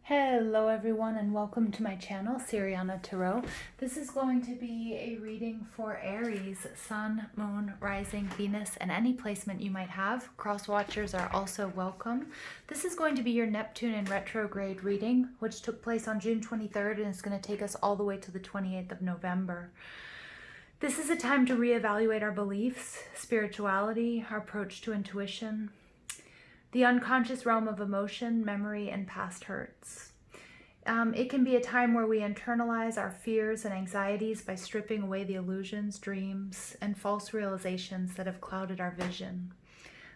Hello everyone and welcome to my channel, Siriana Tarot. This is going to be a reading for Aries, Sun, Moon, Rising, Venus, and any placement you might have. Cross watchers are also welcome. This is going to be your Neptune in retrograde reading, which took place on June 23rd and is going to take us all the way to the 28th of November. This is a time to reevaluate our beliefs, spirituality, our approach to intuition, the unconscious realm of emotion, memory, and past hurts. It can be a time where we internalize our fears and anxieties by stripping away the illusions, dreams, and false realizations that have clouded our vision.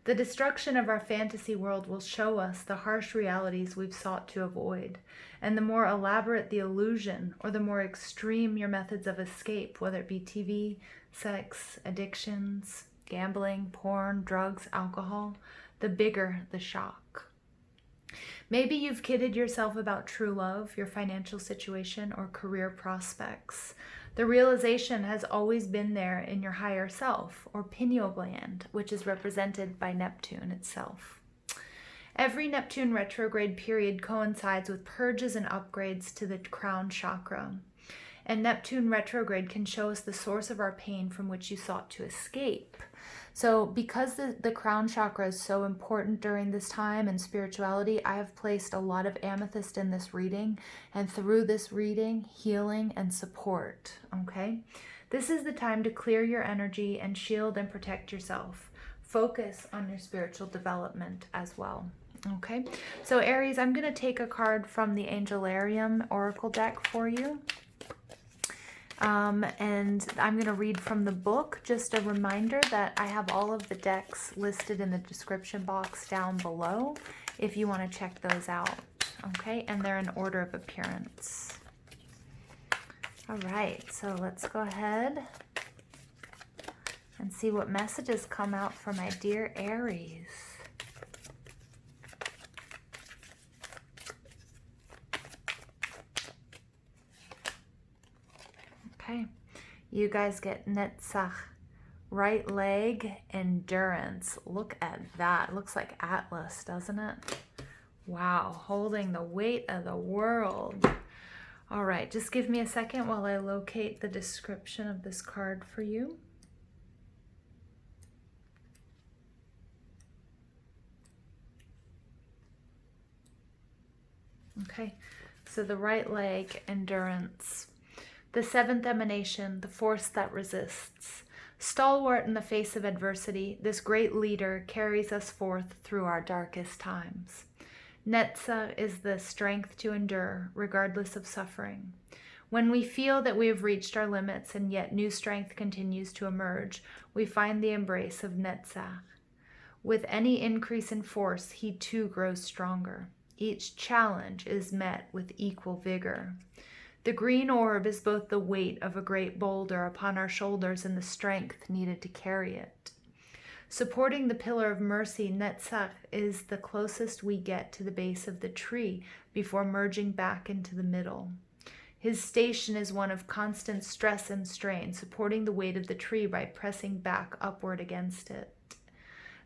The destruction of our fantasy world will show us the harsh realities we've sought to avoid, and the more elaborate the illusion or the more extreme your methods of escape, whether it be TV, sex, addictions, gambling, porn, drugs, alcohol, the bigger the shock. Maybe you've kidded yourself about true love, your financial situation, or career prospects. The realization has always been there in your higher self, or pineal gland, which is represented by Neptune itself. Every Neptune retrograde period coincides with purges and upgrades to the crown chakra. And Neptune retrograde can show us the source of our pain from which you sought to escape. So because the crown chakra is so important during this time in spirituality, I have placed a lot of amethyst in this reading, and through this reading, healing and support, okay? This is the time to clear your energy and shield and protect yourself. Focus on your spiritual development as well. Okay, so Aries, I'm going to take a card from the Angelarium Oracle deck for you. And I'm going to read from the book. Just a reminder that I have all of the decks listed in the description box down below if you want to check those out. Okay, and they're in order of appearance. All right, so let's go ahead and see what messages come out for my dear Aries. Okay, you guys get Netzach, right leg, endurance. Look at that. It looks like Atlas, doesn't it? Wow, holding the weight of the world. All right, just give me a second while I locate the description of this card for you. Okay, so the right leg, endurance. The seventh emanation, the force that resists. Stalwart in the face of adversity, this great leader carries us forth through our darkest times. Netza is the strength to endure, regardless of suffering. When we feel that we have reached our limits and yet new strength continues to emerge, we find the embrace of Netzach. With any increase in force, he too grows stronger. Each challenge is met with equal vigor. The green orb is both the weight of a great boulder upon our shoulders and the strength needed to carry it. Supporting the pillar of mercy, Netzach is the closest we get to the base of the tree before merging back into the middle. His station is one of constant stress and strain, supporting the weight of the tree by pressing back upward against it.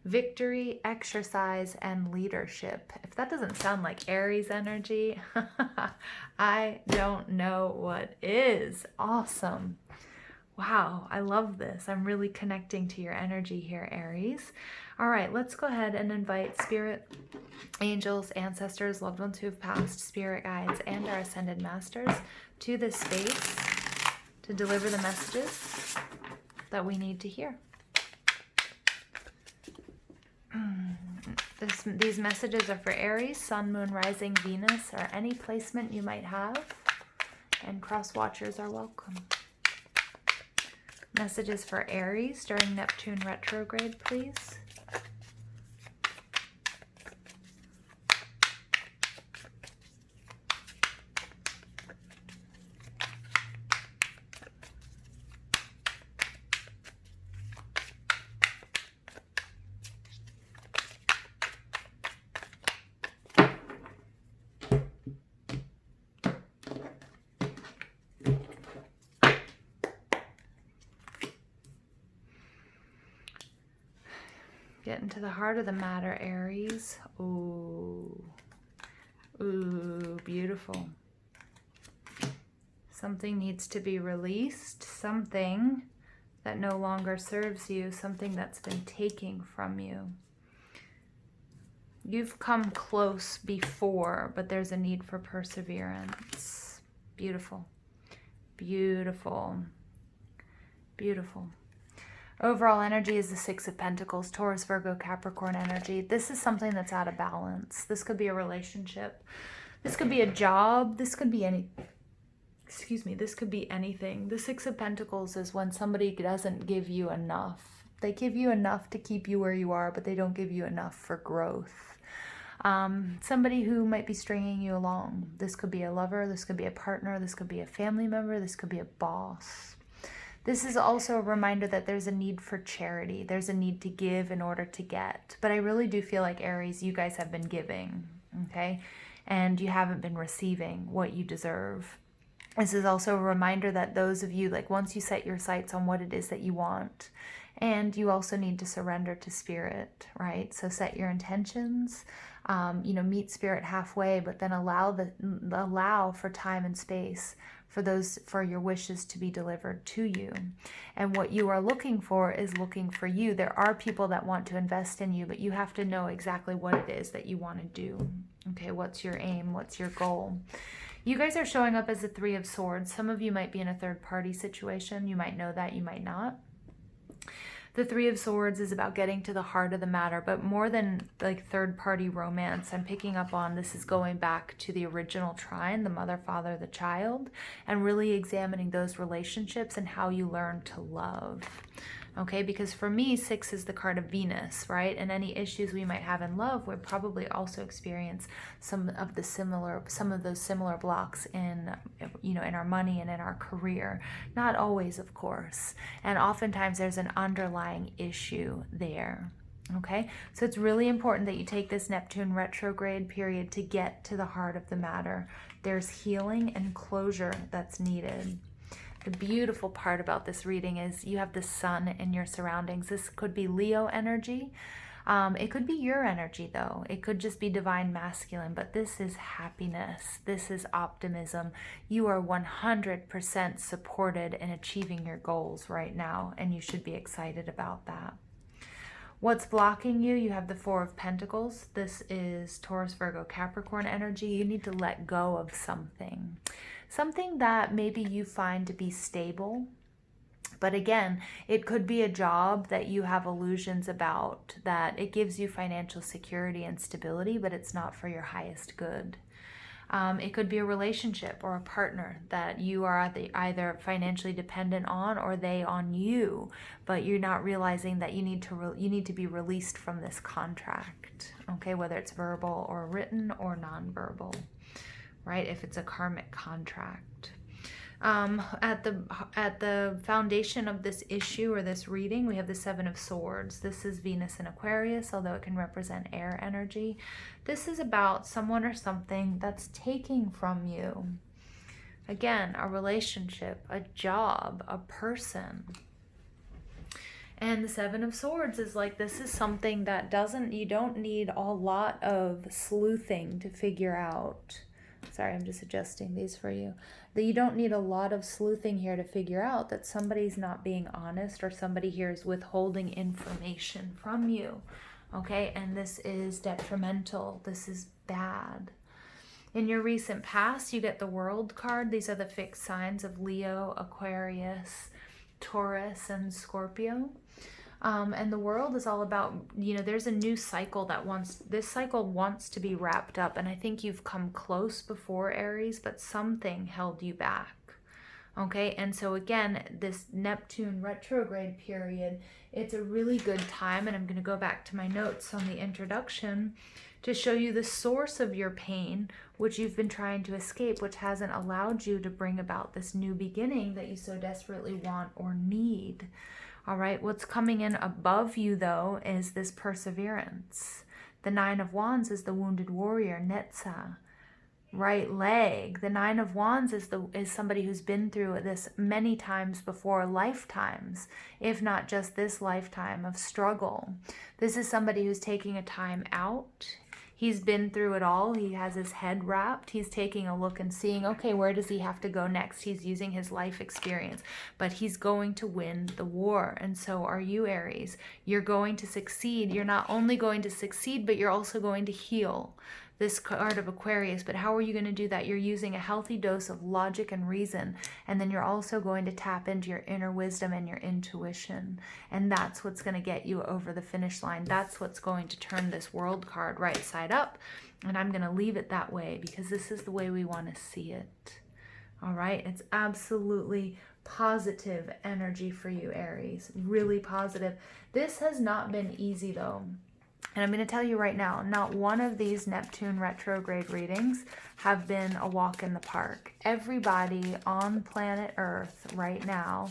Victory, exercise, and leadership. If that doesn't sound like Aries energy, I don't know what is. Awesome. Wow, I love this. I'm really connecting to your energy here, Aries. All right, let's go ahead and invite spirit, angels, ancestors, loved ones who have passed, spirit guides, and our ascended masters to this space to deliver the messages that we need to hear. These messages are for Aries, Sun, Moon, Rising, Venus, or any placement you might have, and cross watchers are welcome. Messages for Aries during Neptune retrograde, please. Getting to the heart of the matter, Aries. Ooh, beautiful. Something needs to be released, something that no longer serves you, something that's been taking from you. You've come close before, but there's a need for perseverance. Beautiful, beautiful, beautiful. Overall energy is the Six of Pentacles, Taurus, Virgo, Capricorn energy. This is something that's out of balance. This could be a relationship. This could be a job. This could be this could be anything. The Six of Pentacles is when somebody doesn't give you enough. They give you enough to keep you where you are, but they don't give you enough for growth. Somebody who might be stringing you along. This could be a lover. This could be a partner. This could be a family member. This could be a boss. This is also a reminder that there's a need for charity. There's a need to give in order to get. But I really do feel like, Aries, you guys have been giving, okay? And you haven't been receiving what you deserve. This is also a reminder that those of you, like, once you set your sights on what it is that you want, and you also need to surrender to spirit, right? So set your intentions, meet spirit halfway, but then allow for time and space for your wishes to be delivered to you. And what you are looking for is looking for you. There are people that want to invest in you, but you have to know exactly what it is that you want to do. Okay, what's your aim? What's your goal? You guys are showing up as a Three of Swords. Some of you might be in a third-party situation. You might know that, you might not. The Three of Swords is about getting to the heart of the matter, but more than like third-party romance, I'm picking up on this is going back to the original trine, the mother, father, the child, and really examining those relationships and how you learn to love. Okay, because for me, 6 is the card of Venus, right? And any issues we might have in love, we'll probably also experience some of those similar blocks in, in our money and in our career. Not always, of course. And oftentimes there's an underlying issue there. Okay, so it's really important that you take this Neptune retrograde period to get to the heart of the matter. There's healing and closure that's needed. The beautiful part about this reading is you have the sun in your surroundings. This could be Leo energy. It could be your energy, though. It could just be divine masculine, but this is happiness. This is optimism. You are 100% supported in achieving your goals right now, and you should be excited about that. What's blocking you? You have the Four of Pentacles. This is Taurus, Virgo, Capricorn energy. You need to let go of something. Something that maybe you find to be stable. But again, it could be a job that you have illusions about, that it gives you financial security and stability, but it's not for your highest good. It could be a relationship or a partner that you are either financially dependent on or they on you, but you're not realizing that you need to be released from this contract, okay, whether it's verbal or written or nonverbal, right, if it's a karmic contract. At the foundation of this issue or this reading, we have the Seven of Swords. This is Venus in Aquarius, although it can represent air energy. This is about someone or something that's taking from you. Again, a relationship, a job, a person. And the Seven of Swords is like, this is something that you don't need a lot of sleuthing to figure out. Sorry, I'm just adjusting these for you. That you don't need a lot of sleuthing here to figure out that somebody's not being honest, or somebody here is withholding information from you. Okay, and this is detrimental. This is bad. In your recent past, you get the World card. These are the fixed signs of Leo, Aquarius, Taurus, and Scorpio. And the World is all about, there's a new cycle this cycle wants to be wrapped up. And I think you've come close before, Aries, but something held you back. Okay, and so again, this Neptune retrograde period, it's a really good time, and I'm going to go back to my notes on the introduction to show you the source of your pain, which you've been trying to escape, which hasn't allowed you to bring about this new beginning that you so desperately want or need. All right, what's coming in above you, though, is this perseverance. The Nine of Wands is the wounded warrior, Netza. Right leg. The Nine of Wands is somebody who's been through this many times before, lifetimes, if not just this lifetime of struggle. This is somebody who's taking a time out. He's been through it all. He has his head wrapped. He's taking a look and seeing, okay, where does he have to go next? He's using his life experience, but he's going to win the war. And so are you, Aries. You're going to succeed. You're not only going to succeed, but you're also going to heal. This card of Aquarius, but how are you going to do that? You're using a healthy dose of logic and reason, and then you're also going to tap into your inner wisdom and your intuition, and that's what's going to get you over the finish line. That's what's going to turn this World card right side up, and I'm going to leave it that way because this is the way we want to see it. All right, it's absolutely positive energy for you, Aries, really positive. This has not been easy though. And I'm going to tell you right now, not one of these Neptune retrograde readings have been a walk in the park. Everybody on planet Earth right now,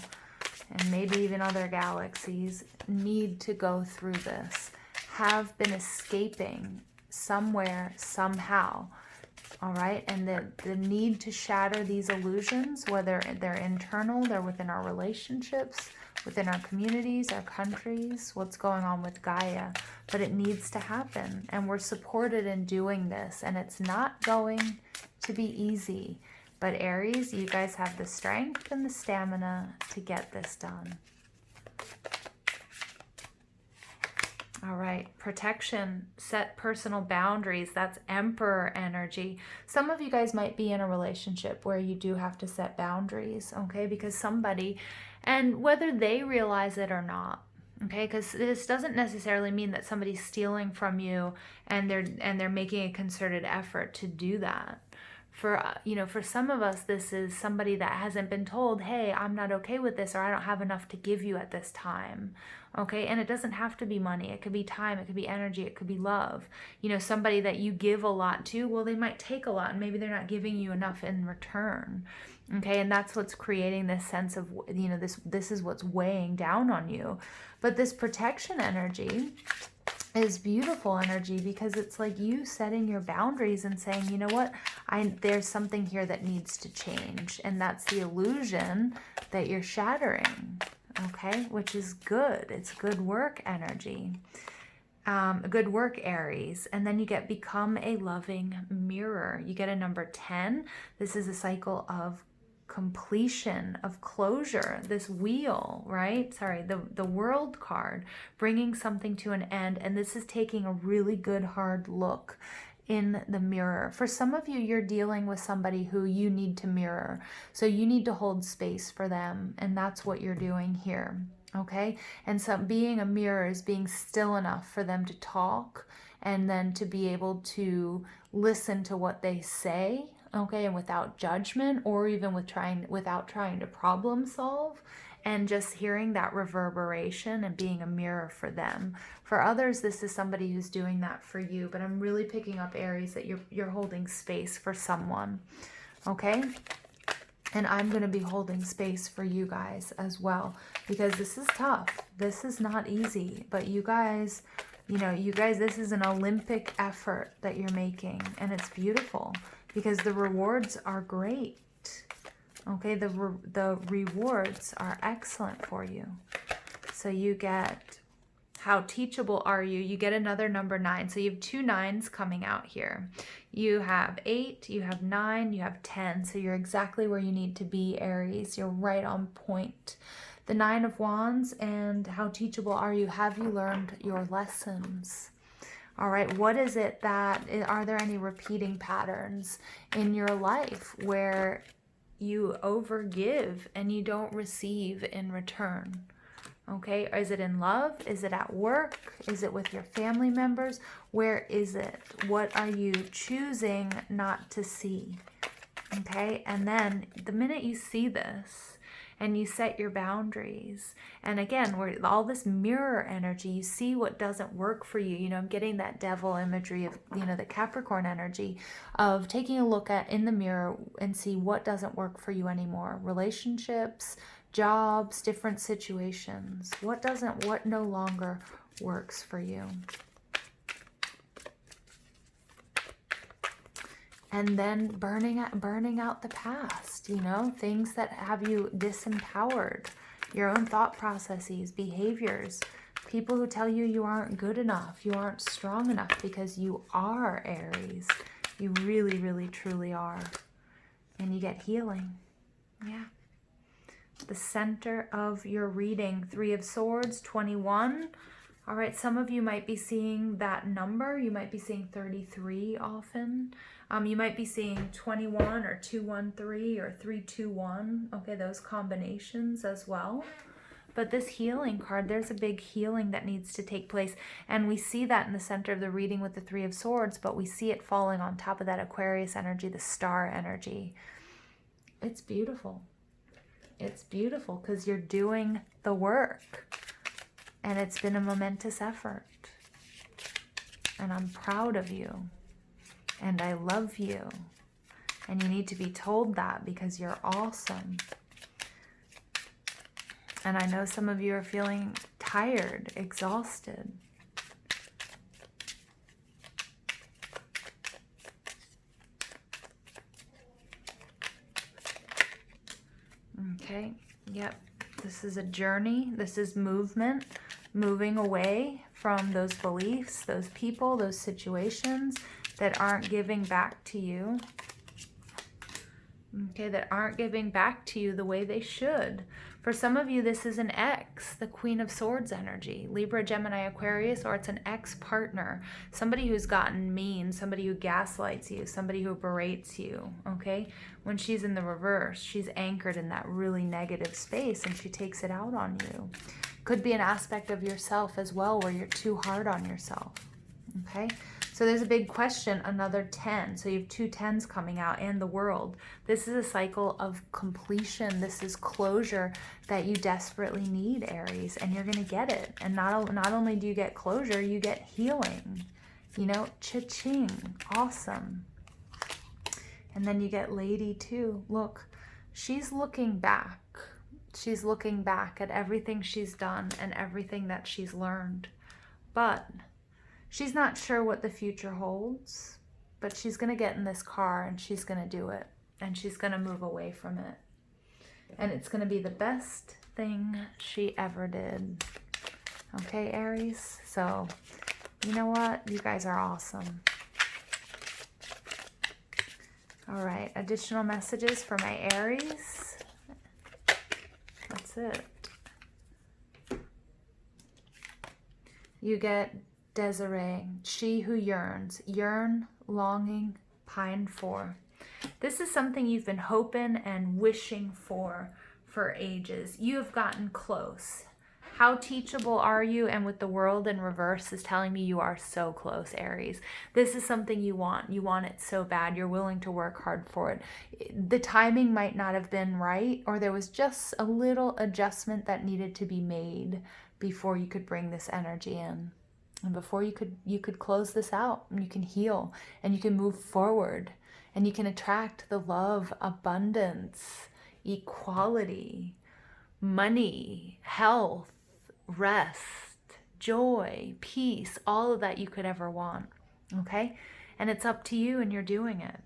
and maybe even other galaxies, need to go through this, have been escaping somewhere, somehow. All right, and the need to shatter these illusions, whether they're internal, they're within our relationships, within our communities, our countries, what's going on with Gaia, but it needs to happen, and we're supported in doing this, and it's not going to be easy, but Aries, you guys have the strength and the stamina to get this done. All right, protection, set personal boundaries. That's Emperor energy. Some of you guys might be in a relationship where you do have to set boundaries, okay? Because somebody, and whether they realize it or not, okay? Because this doesn't necessarily mean that somebody's stealing from you and they're making a concerted effort to do that. For for some of us, this is somebody that hasn't been told, hey, I'm not okay with this, or I don't have enough to give you at this time. Okay, and it doesn't have to be money. It could be time, it could be energy, it could be love. Somebody that you give a lot to, well, they might take a lot and maybe they're not giving you enough in return. Okay, and that's what's creating this sense of, this is what's weighing down on you. But this protection energy is beautiful energy because it's like you setting your boundaries and saying, you know what, there's something here that needs to change. And that's the illusion that you're shattering, okay, which is good. It's good work energy. Good work, Aries. And then you get become a loving mirror. You get a number 10. This is a cycle of completion, of closure, this wheel, right? Sorry, the World card, bringing something to an end. And this is taking a really good hard look in the mirror. For some of you, you're dealing with somebody who you need to mirror. So you need to hold space for them. And that's what you're doing here. Okay. And so being a mirror is being still enough for them to talk and then to be able to listen to what they say. Okay, and without judgment, or even without trying to problem solve, and just hearing that reverberation and being a mirror for them. For others, this is somebody who's doing that for you, but I'm really picking up, Aries, that you're holding space for someone. Okay? And I'm going to be holding space for you guys as well, because this is tough. This is not easy, but you guys, this is an Olympic effort that you're making, and it's beautiful. Because the rewards are great, okay? The rewards are excellent for you. So you get, how teachable are you? You get another number 9. So you have 2 9s coming out here. You have 8, you have 9, you have 10. So you're exactly where you need to be, Aries. You're right on point. The 9 of Wands, and how teachable are you? Have you learned your lessons? All right, what is it are there any repeating patterns in your life where you overgive and you don't receive in return? Okay, is it in love? Is it at work? Is it with your family members? Where is it? What are you choosing not to see? Okay, and then the minute you see this, and you set your boundaries. And again, all this mirror energy, you see what doesn't work for you. I'm getting that devil imagery of, the Capricorn energy of taking a look in the mirror and see what doesn't work for you anymore. Relationships, jobs, different situations. What no longer works for you. And then burning out the past, things that have you disempowered, your own thought processes, behaviors, People who tell you you aren't good enough, you aren't strong enough, because you are, Aries. You really, really, truly are. And you get healing. Yeah. The center of your reading, 3 of Swords, 21. All right, some of you might be seeing that number. You might be seeing 33 often. You might be seeing 21 or 213 or 321. Okay, those combinations as well. But this healing card, there's a big healing that needs to take place. And we see that in the center of the reading with the 3 of Swords, but we see it falling on top of that Aquarius energy, the star energy. It's beautiful. It's beautiful because you're doing the work. And it's been a momentous effort. And I'm proud of you. And I love you. And you need to be told that because you're awesome. And I know some of you are feeling tired, exhausted. Okay, yep. This is a journey. This is movement, moving away from those beliefs, those people, those situations that aren't giving back to you. Okay, that aren't giving back to you the way they should. For some of you, this is an ex, the Queen of Swords energy, Libra, Gemini, Aquarius, or it's an ex-partner, somebody who's gotten mean, somebody who gaslights you, somebody who berates you, okay? When she's in the reverse, she's anchored in that really negative space and she takes it out on you. Could be an aspect of yourself as well where you're too hard on yourself, okay? So there's a big question, another 10. So you have 2 10s coming out and the World. This is a cycle of completion. This is closure that you desperately need, Aries, and you're going to get it. And not only do you get closure, you get healing. You know, cha-ching, awesome. And then you get Lady too. Look, she's looking back. She's looking back at everything she's done and everything that she's learned. But she's not sure what the future holds, but she's going to get in this car and she's going to do it. And she's going to move away from it. And it's going to be the best thing she ever did. Okay, Aries? So, you know what? You guys are awesome. All right, additional messages for my Aries. That's it. You get Desiree, she who yearns, yearn, longing, pine for. This is something you've been hoping and wishing for ages. You have gotten close. How teachable are you? And with the World in reverse is telling me you are so close, Aries. This is something you want. You want it so bad. You're willing to work hard for it. The timing might not have been right, or there was just a little adjustment that needed to be made before you could bring this energy in. And before you could close this out, and you can heal, and you can move forward, and you can attract the love, abundance, equality, money, health, rest, joy, peace, all of that you could ever want, okay? And it's up to you, and you're doing it.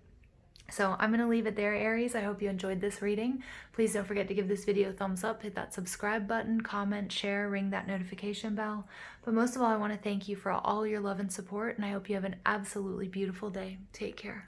So I'm going to leave it there, Aries. I hope you enjoyed this reading. Please don't forget to give this video a thumbs up, hit that subscribe button, comment, share, ring that notification bell. But most of all, I want to thank you for all your love and support, and I hope you have an absolutely beautiful day. Take care.